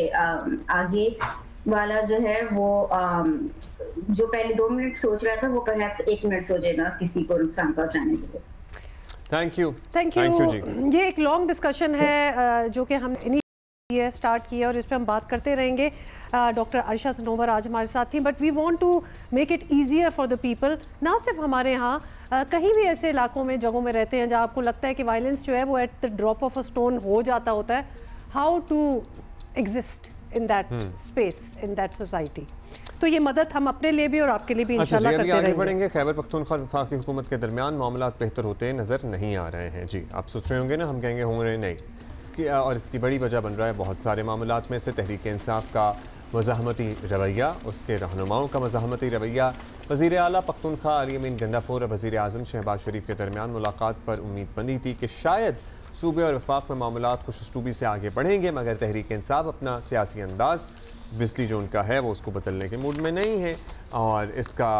आगे वाला जो है वो जो पहले 2 मिनट सोच रहा था वो परहैप्स 1 मिनट सोचेगा किसी को नुकसान पहुंचाने के लिए। थैंक यू जी। ये एक लॉन्ग डिस्कशन है जो कि हम स्टार्ट किया और इस पर हम बात करते रहेंगे। डॉक्टर आयशा सनोवर आज हमारे साथ थी, but we want to make it easier for the people. ना सिर्फ हमारे यहाँ, कहीं भी ऐसे इलाकों में, जगहों में रहते हैं जहाँ आपको लगता है कि वायलेंस जो है वो at the drop of a stone हो जाता होता है, how to exist in that space, in that society. तो ये मदद हम अपने लिए भी और आपके लिए भी इंशाल्लाह करते रहेंगे। आगे बढ़ेंगे। खैबर पख्तूनख्वा वफाकी हुकूमत के दरमियान मामलात बेहतर होते नजर नहीं आ रहे हैं। जी, आप सोच रहे होंगे ना, हम कहेंगे होंगे नहीं। इसकी बड़ी वजह बन रहा है बहुत सारे मामलात में से तहरीक इंसाफ का मज़ाहमती रवैया, उसके रहनुमाओं का मज़ाहमती रवैया। वज़ीर आला पख्तूनख्वा अली अमीन गंडापुर और वज़ीर आज़म शहबाज शरीफ के दरमियान मुलाकात पर उम्मीद बंदी थी कि शायद सूबे और वफाक में मामलात खुश उसलूबी से आगे बढ़ेंगे, मगर तहरीक इंसाफ अपना सियासी अंदाज़ बिजली जो उनका है वो उसको बदलने के मूड में नहीं है और इसका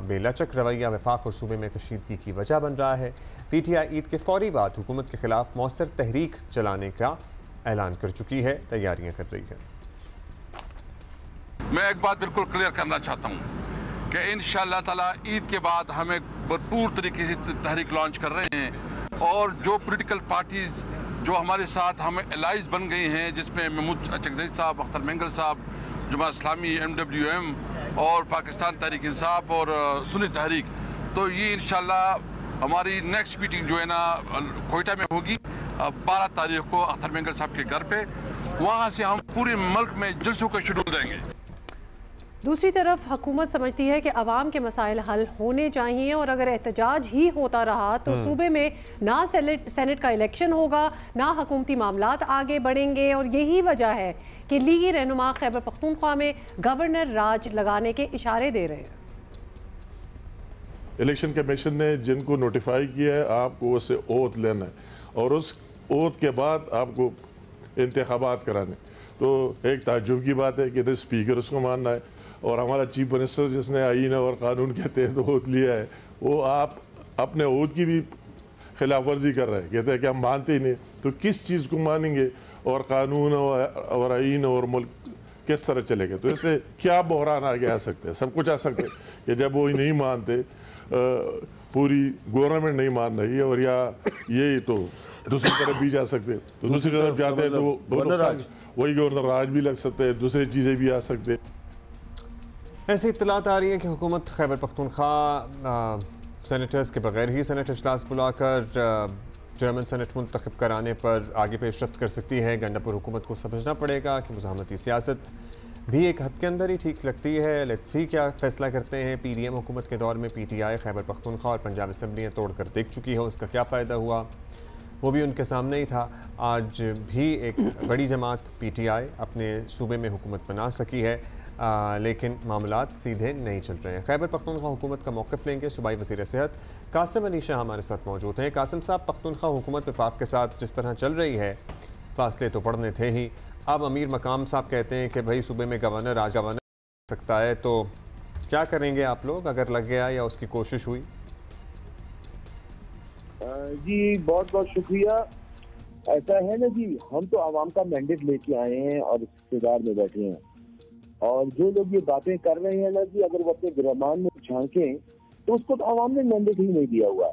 बेलचक रवैया वफाक और सूबे में कशीदगी की वजह बन रहा है। PTI ईद के फौरी बाद हुकूमत के खिलाफ मौसर तहरीक चलाने का ऐलान कर चुकी है, तैयारियां कर रही है। मैं एक बात बिल्कुल क्लियर करना चाहता हूँ कि इंशाअल्लाह ताला ईद के बाद हम एक भरपूर तरीके से तहरीक लॉन्च कर रहे हैं और जो पॉलिटिकल पार्टीज जो हमारे साथ हमें एलाइज बन गई हैं, जिसमें महमूद चकजई साहब, अख्तर मेंगल साहब, जमात इस्लामी, MWM और पाकिस्तान तहरीक इंसाफ और सुन्नी तहरीक, तो ये इंशाअल्लाह हमारी नेक्स्ट मीटिंग जो है ना कोयटा में होगी 12 तारीख को अख्तर मेंगल साहब के घर पे। वहाँ से हम पूरे मुल्क में जलसों का शेड्यूल देंगे। दूसरी तरफ हुकूमत समझती है कि अवाम के मसाइल हल होने चाहिए और अगर एहतजाज ही होता रहा तो सूबे में ना सेनेट का इलेक्शन होगा, ना हुकूमती मामलात आगे बढ़ेंगे। और यही वजह है कि लीगी रहनुमा खैबर पख्तूनख्वा में गवर्नर राज लगाने के इशारे दे रहे हैं। इलेक्शन कमीशन ने जिनको नोटिफाई किया है आपको उससे ओथ लेना है और उस ओथ के बाद आपको इंतखाबात कराने। तो एक ताज्जुब की बात है कि स्पीकर उसको मानना है और हमारा चीफ मिनिस्टर जिसने आईन और कानून के तहत ओथ लिया है वो आप अपने ओथ की भी खिलाफ वर्जी कर रहे हैं। कहते हैं कि हम मानते ही नहीं, तो किस चीज़ को मानेंगे और कानून और आईन और मुल्क किस तरह चलेगा? तो इससे क्या बहरान आगे आ सकते हैं? सब कुछ आ सकते हैं कि जब वो नहीं मानते, पूरी गवर्नमेंट नहीं मान रही है और या ये तो दूसरी तरफ भी जा सकते हैं, तो दूसरी तरफ जाते हैं तो वही गवर्नर राज भी लग सकते हैं, दूसरी चीज़ें भी आ सकते हैं। ऐसी इत्तलात आ रही है कि हुकूमत खैबर पख्तूनख्वा सेनेटर्स के बगैर ही सेनेट इजलास बुलाकर जर्मन सेनेट मुंतखब कराने पर आगे पेशरफ्त कर सकती है। गंडापुर हुकूमत को समझना पड़ेगा कि मुज़ाहमती सियासत भी एक हद के अंदर ही ठीक लगती है। लेट्स सी क्या फैसला करते हैं। PDM हुकूमत के दौर में PTI खैबर पख्तूनख्वा और पंजाब असम्बलियाँ तोड़ कर देख चुकी है, उसका क्या फ़ायदा हुआ वो भी उनके सामने ही था। आज भी एक बड़ी जमात PTI अपने सूबे में हुकूमत बना सकी है, लेकिन मामलात सीधे नहीं चल रहे हैं। खैबर पख्तूनख्वा हुकूमत का मौक़िफ़ लेंगे सूबाई वज़ीर सेहत कासिम अली शाह हमारे साथ मौजूद हैं। कासिम साहब, पख्तूनख्वा हुकूमत वफाक के साथ जिस तरह चल रही है, फासले तो पड़ने थे ही। अब अमीर मकाम साहब कहते हैं कि भाई सूबे में गवर्नर सकता है, तो क्या करेंगे आप लोग अगर लग गया या उसकी कोशिश हुई? जी बहुत बहुत शुक्रिया। ऐसा है ना जी, हम तो आवाम का मैंडेट लेके आए हैं और इख्तियार में बैठे हैं, और जो लोग ये बातें कर रहे हैं ना जी, अगर वो अपने गिरमान में झांकें तो उसको तो आवाम ने मैंडेट ही नहीं दिया हुआ।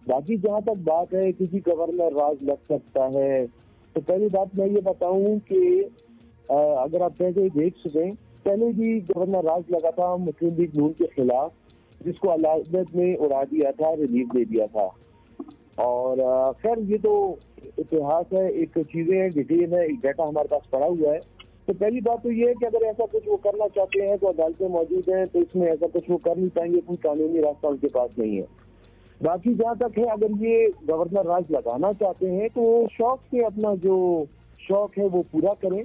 बाकी जहाँ तक बात है किसी गवर्नर राज लग सकता है, तो पहली बात मैं ये बताऊं कि अगर आप पहले देख सकें, पहले भी गवर्नर राज लगा था मुस्लिम लीग नून के खिलाफ, जिसको अदालत ने उड़ा दिया था, रिलीफ दे दिया था। और खैर ये तो इतिहास है, एक चीजें डिटेल है, एक डाटा हमारे पास पड़ा हुआ है। तो पहली बात तो ये है कि अगर ऐसा कुछ वो करना चाहते हैं तो अदालतें मौजूद हैं, तो इसमें ऐसा कुछ वो कर नहीं पाएंगे, कोई कानूनी रास्ता उनके पास नहीं है। बाकी जहाँ तक है, अगर ये गवर्नर राज लगाना चाहते हैं तो शौक से अपना जो शौक है वो पूरा करें।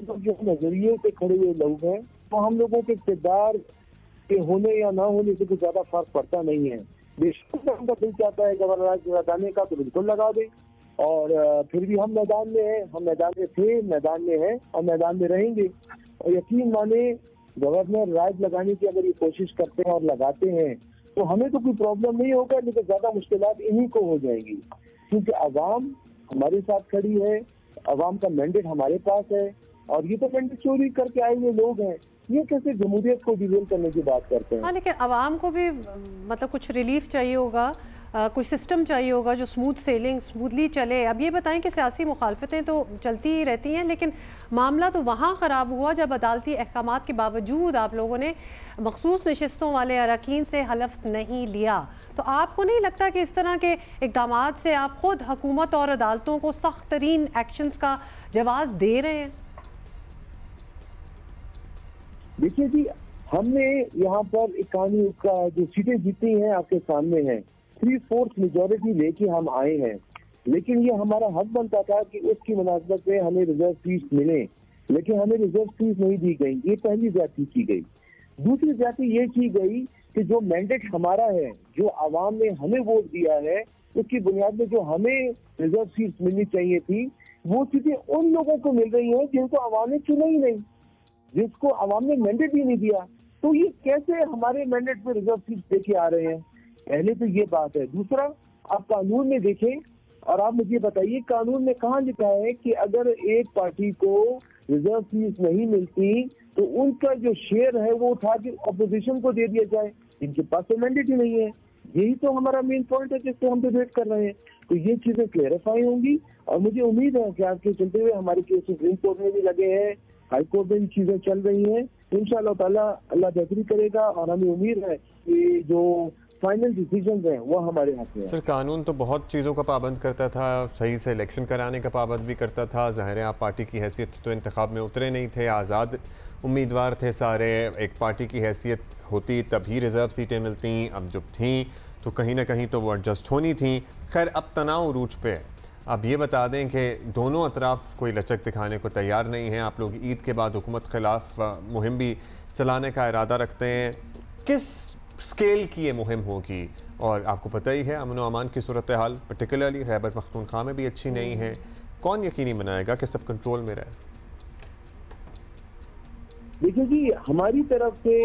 तो जो नजरिए से खड़े हुए लोग हैं, तो हम लोगों के इक़्तिदार के होने या ना होने से कुछ ज्यादा फर्क पड़ता नहीं है। बेशक उनका दिल चाहता है गवर्नर राज लगाने का तो बिल्कुल लगा दे, और फिर भी हम मैदान में हैं, हम मैदान में थे, मैदान में हैं और मैदान में रहेंगे। और यकीन माने गवर्नर राज लगाने की अगर ये कोशिश करते हैं और लगाते हैं तो हमें तो कोई प्रॉब्लम नहीं होगा, लेकिन ज्यादा मुश्किलात इन्हीं को हो जाएंगी, क्योंकि आवाम हमारे साथ खड़ी है, आवाम का मैंडेट हमारे पास है, और ये तो मैंडेट चोरी करके आए हुए लोग हैं। ये कैसे जमहूरियत को डिवेल करने की बात करते हैं? हाँ, लेकिन आवाम को भी मतलब कुछ रिलीफ चाहिए होगा, कुछ सिस्टम चाहिए होगा जो स्मूथली चले। अब ये बताएं कि सियासी मुखालफतें तो चलती ही रहती हैं, लेकिन मामला तो वहाँ ख़राब हुआ जब अदालती अहकामात के बावजूद आप लोगों ने मखसूस नशिस्तों वाले अरकान से हलफ नहीं लिया। तो आपको नहीं लगता कि इस तरह के इक़दामात से आप खुद हुकूमत और अदालतों को सख्त तरीन एक्शंस का जवाब दे रहे हैं? देखिए जी, हमने यहाँ पर एक कानून का जो सीटें जीती हैं आपके सामने हैं, 3/4 मेजॉरिटी लेके हम आए हैं, लेकिन ये हमारा हक बनता था कि उसकी मुनासबत में हमें रिजर्व सीट मिले, लेकिन हमें रिजर्व सीट नहीं दी गई। ये पहली ज्यादती की गई। दूसरी ज्यादती ये की गई कि जो मैंडेट हमारा है, जो आवाम ने हमें वोट दिया है, उसकी बुनियाद में जो हमें रिजर्व सीट मिलनी चाहिए थी, वो सीटें उन लोगों को मिल रही है जिनको आवाम ने चुना ही नहीं, जिसको आवाम ने मैंडेट ही नहीं दिया। तो ये कैसे हमारे मैंडेट पे रिजर्व सीट देके आ रहे हैं? पहले तो ये बात है। दूसरा, आप कानून में देखें और आप मुझे बताइए कानून में कहाँ लिखा है कि अगर एक पार्टी को रिजर्व सीट नहीं मिलती तो उनका जो शेयर है वो उठा के अपोजिशन को दे दिया जाए। इनके पास तो मैंडेट ही नहीं है। यही तो हमारा मेन पॉइंट है जिससे हम डिबेट कर रहे हैं। तो ये चीजें क्लेरिफाई होंगी, और मुझे उम्मीद है कि आपके चलते हुए हमारे केस सुप्रीम कोर्ट में भी लगे हैं, हाई कोर्ट में भी चीजें चल रही हैं। इंशाअल्लाह ताला अल्लाह बेहतरी करेगा, और हमें उम्मीद है कि जो फाइनल डिसीजन हैं वो हमारे हाथ में है। सर, कानून तो बहुत चीज़ों का पाबंद करता था, सही से इलेक्शन कराने का पाबंद भी करता था। ज़ाहिर है आप पार्टी की हैसियत से तो इंतखाब में उतरे नहीं थे, आज़ाद उम्मीदवार थे सारे। एक पार्टी की हैसियत होती तभी रिज़र्व सीटें मिलती, अब जब थीं तो कहीं ना कहीं तो वो एडजस्ट होनी थी। खैर, अब तनाव उरूज पे। अब ये बता दें कि दोनों अतराफ़ कोई लचक दिखाने को तैयार नहीं हैं। आप लोग ईद के बाद हुकूमत ख़िलाफ़ मुहिम भी चलाने का इरादा रखते हैं। किस स्केल की ये मुहिम होगी? और आपको पता ही है अमन व अमान की सूरत हाल पर्टिकुलरली खैबर पख्तूनख्वा में भी अच्छी नहीं है। कौन यकीनी बनाएगा कि सब कंट्रोल में रहे? देखिए जी, हमारी तरफ से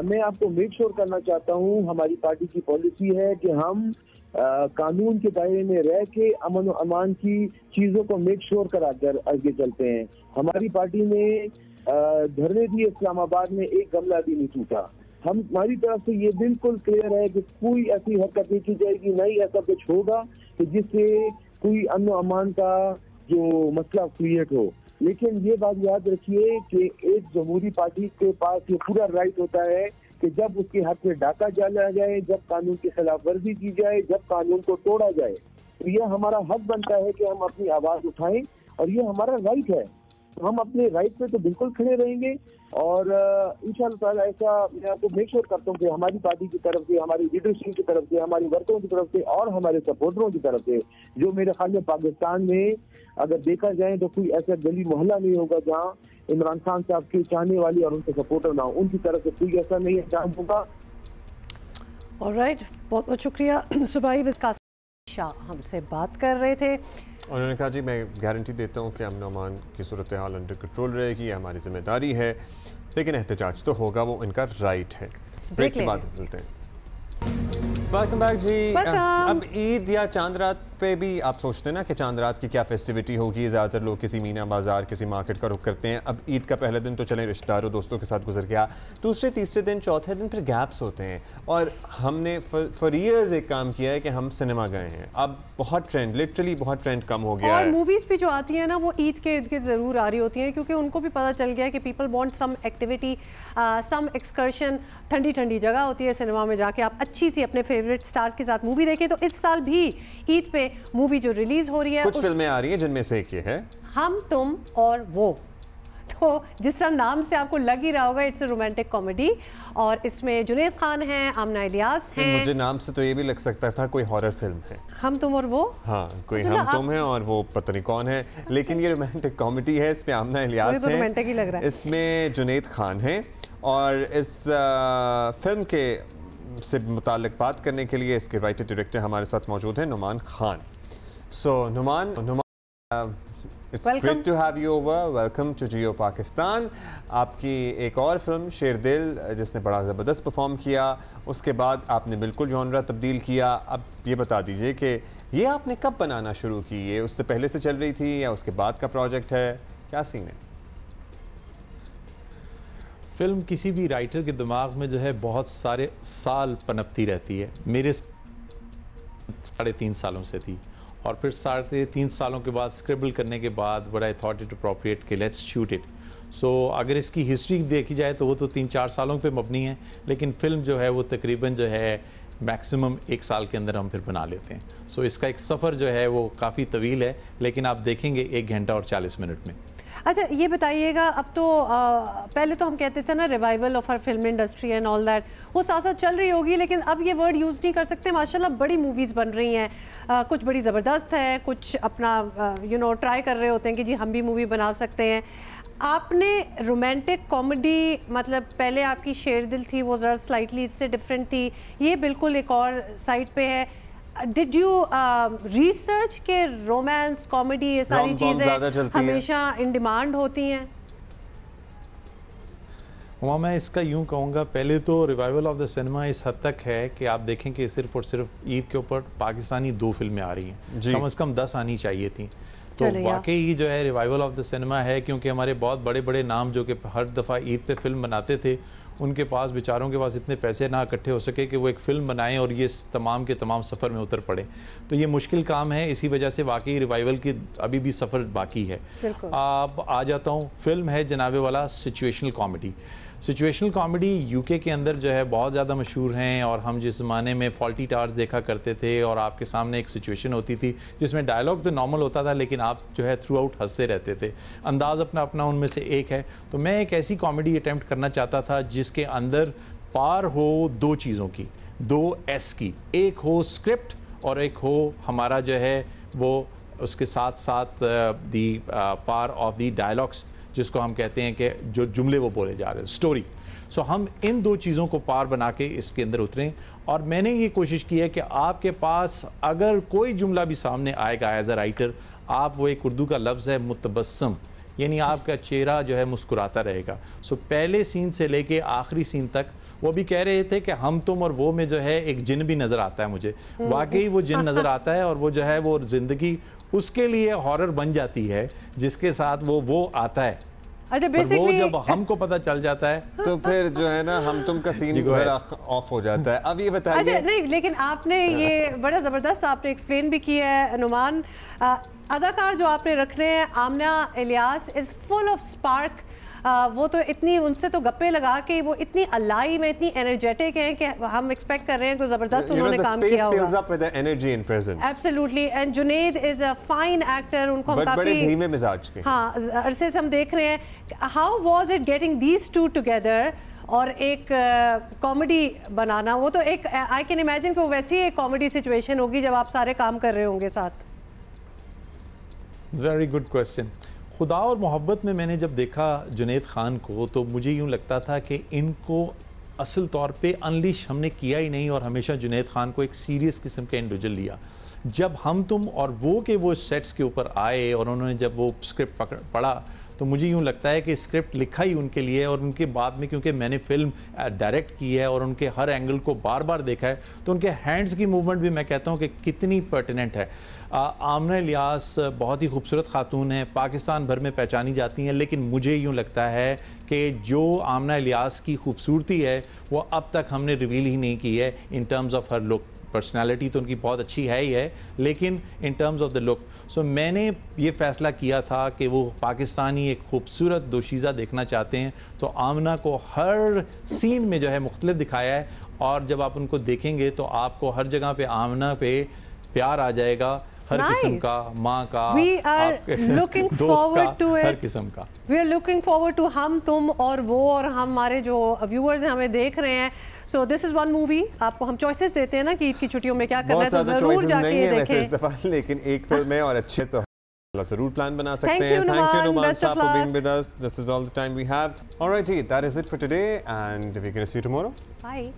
मैं आपको मेक श्योर करना चाहता हूँ, हमारी पार्टी की पॉलिसी है कि हम कानून के दायरे में रह के अमन व अमान की चीज़ों को मेक श्योर करा कर आगे चलते हैं। हमारी पार्टी ने धरने दिए इस्लामाबाद में, एक गमला भी नहीं टूटा। हमारी तरफ से ये बिल्कुल क्लियर है कि कोई ऐसी हरकत नहीं की जाएगी, नहीं ऐसा कुछ होगा कि जिससे कोई अमन व अमान का जो मसला क्रिएट हो। लेकिन ये बात याद रखिए कि एक जमहूरी पार्टी के पास ये पूरा राइट होता है कि जब उसके हाथ में डाका डाला जाए, जब कानून की खिलाफ वर्जी की जाए, जब कानून को तोड़ा जाए, तो यह हमारा हक बनता है कि हम अपनी आवाज उठाएं, और ये हमारा राइट है। तो हम अपने राइट पे तो बिल्कुल खड़े रहेंगे, और इंशाअल्लाह ताला ऐसा मैं आपको मेक श्योर करता हूँ कि हमारी पार्टी की तरफ से, हमारी लीडरशिप की तरफ से, हमारे वर्करों की तरफ से और हमारे सपोर्टरों की तरफ से, जो मेरे ख्याल में पाकिस्तान में अगर देखा जाए तो कोई ऐसा गली मोहल्ला नहीं होगा जहाँ इमरान खान साहब के चाहने वाली और उनके सपोर्टर ना हो। उनकी तरफ से कोई ऐसा नहीं है होगा। ऑलराइट, बहुत बहुत शुक्रिया। सुबाई विद कासिम शाह हमसे बात कर रहे थे। उन्होंने कहा जी मैं गारंटी देता हूँ कि अमन अमान की सूरत हाल अंडर कंट्रोल रहेगी, हमारी जिम्मेदारी है। लेकिन एहतजाज तो होगा, वो इनका राइट है। ब्रेक के बाद मिलते हैं। वेलकम बैक जी। अब ईद या चांद रात पे भी आप सोचते हैं ना कि चांद रात की क्या फेस्टिविटी होगी। ज़्यादातर लोग किसी मीना बाजार, किसी मार्केट का रुख करते हैं। अब ईद का पहला दिन तो चले रिश्तेदारों दोस्तों के साथ गुजर गया, दूसरे तीसरे दिन चौथे दिन फिर गैप्स होते हैं। और हमने फॉर ईयर्स एक काम किया है कि हम सिनेमा गए हैं। अब बहुत ट्रेंड, लिटरली बहुत ट्रेंड कम हो गया है। और मूवीज़ भी जो आती हैं ना वो ईद के इर्द गिर्द ज़रूर आ रही होती हैं, क्योंकि उनको भी पता चल गया है कि पीपल वांट सम एक्टिविटी, सम एक्सकर्शन। ठंडी ठंडी जगह होती है, सिनेमा में जाके आप अच्छी सी अपने फेवरेट स्टार्स के साथ मूवी देखें। तो इस साल भी ईद पे मूवी जो रिलीज हो रही है, कुछ फिल्में आ रही हैं जिनमें से एक ये है हम तुम और वो। तो जिस तरह नाम से आपको लग ही रहा होगा, इट्स अ रोमांटिक कॉमेडी और इसमें जुनैद खान हैं, आमना इलियास हैं। मुझे नाम से तो ये भी लग सकता था कोई हॉरर फिल्म है, हम तुम और वो। हाँ, कोई हम तुम है और वो पता नहीं कौन है, लेकिन ये रोमांटिक कॉमेडी है। इसमें आमना इलियास तो रोमांटिक ही लग रहा है। इसमें जुनैद खान है और इस फिल्म के से मुताल्लिक बात करने के लिए इसके राइटर डायरेक्टर हमारे साथ मौजूद हैं, Numan Khan. So Numan, it's great to have you over, welcome to Geo Pakistan. आपकी एक और फिल्म शेर दिल, जिसने बड़ा ज़बरदस्त परफॉर्म किया, उसके बाद आपने बिल्कुल जॉनरा तब्दील किया। अब ये बता दीजिए कि ये आपने कब बनाना शुरू की? ये उससे पहले से चल रही थी या उसके बाद का प्रोजेक्ट है, क्या सीन है? फिल्म किसी भी राइटर के दिमाग में जो है बहुत सारे साल पनपती रहती है। मेरे 3.5 सालों से थी और फिर 3.5 सालों के बाद स्क्रिबल करने के बाद but I thought it appropriate कि लेट्स शूट इट। सो अगर इसकी हिस्ट्री देखी जाए तो वो तो 3-4 सालों पे मबनी है, लेकिन फ़िल्म जो है वो तकरीबन जो है मैक्सिमम 1 साल के अंदर हम फिर बना लेते हैं। सो इसका एक सफ़र जो है वो काफ़ी तवील है, लेकिन आप देखेंगे 1 घंटा और 40 मिनट में। अच्छा, ये बताइएगा, अब तो पहले तो हम कहते थे ना revival of our film industry and all that, वो साथ साथ चल रही होगी, लेकिन अब ये वर्ड यूज़ नहीं कर सकते। माशाल्लाह बड़ी मूवीज़ बन रही हैं, कुछ बड़ी ज़बरदस्त है, कुछ अपना ट्राई कर रहे होते हैं कि जी हम भी मूवी बना सकते हैं। आपने रोमांटिक कॉमेडी, मतलब पहले आपकी शेर दिल थी, वो ज़रा स्लाइटली इससे डिफरेंट थी, ये बिल्कुल एक और साइड पे है। डिड यू रिसर्च के रोमांस कॉमेडी ये सारी चीज़ें हमेशा इन डिमांड होती हैं? वहाँ मैं इसका यूँ कहूँगा, पहले तो रिवाइवल ऑफ द सिनेमा इस हद तक है कि आप देखें कि सिर्फ और सिर्फ ईद के ऊपर पाकिस्तानी 2 फिल्में आ रही हैं, कम से कम 10 आनी चाहिए थी। तो वाकई जो है रिवाइवल ऑफ द सिनेमा है, क्योंकि हमारे बहुत बड़े बड़े नाम जो कि हर दफ़ा ईद पे फिल्म बनाते थे, उनके पास बेचारों के पास इतने पैसे ना इकट्ठे हो सके कि वो एक फ़िल्म बनाएं और ये तमाम के तमाम सफ़र में उतर पड़े। तो ये मुश्किल काम है, इसी वजह से वाकई रिवाइवल की अभी भी सफ़र बाकी है। अब आ जाता हूँ, फिल्म है जनाबे वाला situational comedy. Situational comedy UK के अंदर जो है बहुत ज़्यादा मशहूर हैं, और हम जिस ज़माने में फॉल्टी टार्स देखा करते थे और आपके सामने एक सिचुएशन होती थी जिसमें डायलॉग तो नॉर्मल होता था, लेकिन आप जो है थ्रू आउट हंसते रहते थे, अंदाज़ अपना अपना उनमें से एक है। तो मैं एक ऐसी कॉमेडी अटैम्प्ट करना चाहता था जिसके अंदर पार हो 2 चीज़ों की, 2 S की, एक हो स्क्रिप्ट और एक हो हमारा जो है वो उसके साथ साथ दी पार ऑफ दी डायलॉग्स, जिसको हम कहते हैं कि जो जुमले वो बोले जा रहे हैं, स्टोरी। सो हम इन 2 चीज़ों को पार बना के इसके अंदर उतरें। और मैंने ये कोशिश की है कि आपके पास अगर कोई जुमला भी सामने आएगा एज अ राइटर, आप वो एक उर्दू का लफ्ज़ है मुतबस्सम, यानी आपका चेहरा जो है मुस्कुराता रहेगा। सो पहले सीन से लेके आखिरी सीन तक वो भी कह रहे थे कि हम तुम और वो में जो है एक जिन भी नज़र आता है मुझे, वाकई वो जिन नज़र आता है, और वो जो है वो ज़िंदगी उसके लिए हॉरर बन जाती है जिसके साथ वो आता है। अच्छा, बेसिकली वो जब हमको पता चल जाता है तो फिर जो है ना हम तुम का सीन ऑफ हो जाता है। अब ये बताइए। अच्छा, नहीं, लेकिन आपने ये बड़ा ज़बरदस्त आपने एक्सप्लेन भी किया है नुमान। अदाकार जो आपने रखने हैं, Amna Ilyas is full of spark. वो तो इतनी उनसे तो गप्पे लगा के वो इतनी अलाइव है, इतनी एनर्जेटिक है कि हम एक्सपेक्ट कर रहे हैं कि ज़बरदस्त उन्होंने काम किया होगा। Absolutely. And Junaid is a fine actor, उनको हम काफी बड़े धीमे मिजाज के, हाँ, अरसे से हम देख रहे हैं। How was it getting these 2 together और एक कॉमेडी बनाना? वो तो एक आई कैन इमेजिन कि वो वैसी एक कॉमेडी सिचुएशन होगी जब आप सारे काम कर रहे होंगे साथ। Very good question. खुदा और मोहब्बत में मैंने जब देखा जुनैद खान को, तो मुझे यूँ लगता था कि इनको असल तौर पे अनलिश हमने किया ही नहीं, और हमेशा जुनैद खान को एक सीरियस किस्म का इंडिविजुअल लिया। जब हम तुम और वो के वो सेट्स के ऊपर आए और उन्होंने जब वो स्क्रिप्ट पढ़ा, तो मुझे यूँ लगता है कि स्क्रिप्ट लिखा ही उनके लिए, और उनके बाद में क्योंकि मैंने फिल्म डायरेक्ट की है और उनके हर एंगल को बार बार देखा है, तो उनके हैंड्स की मूवमेंट भी मैं कहता हूँ कि कितनी पर्टिनेंट है। आमना इलियास बहुत ही खूबसूरत खातून है, पाकिस्तान भर में पहचानी जाती हैं, लेकिन मुझे यूँ लगता है कि जो आमना इलियास की खूबसूरती है वो अब तक हमने रिवील ही नहीं की है in terms of her look. Personality तो उनकी बहुत अच्छी है ही है, लेकिन in terms of the look, so मैंने ये फ़ैसला किया था कि वो पाकिस्तानी एक खूबसूरत दोशीज़ा देखना चाहते हैं, तो आमना को हर सीन में जो है मुख्तलिफ दिखाया है, और जब आप उनको देखेंगे तो आपको हर जगह पे आमना पे प्यार आ जाएगा, हर किस्म का, माँ का, looking forward to it. हर किस्म का। We are looking forward to हम, तुम और वो, और हमारे जो व्यूअर्स हैं हमें देख रहे हैं। So this is one movie, आपको हम चॉइसेस देते हैं ना कि ईद की छुट्टियों में क्या करना है, तो जरूर जाके ये देखें। इस दफा लेकिन एक फिल्म है और अच्छे तो जरूर प्लान बना सकते हैं। Thank you Numan साहब for being with us. This is all the time we have. All right, that is it for today, and we're going to see you tomorrow. Bye.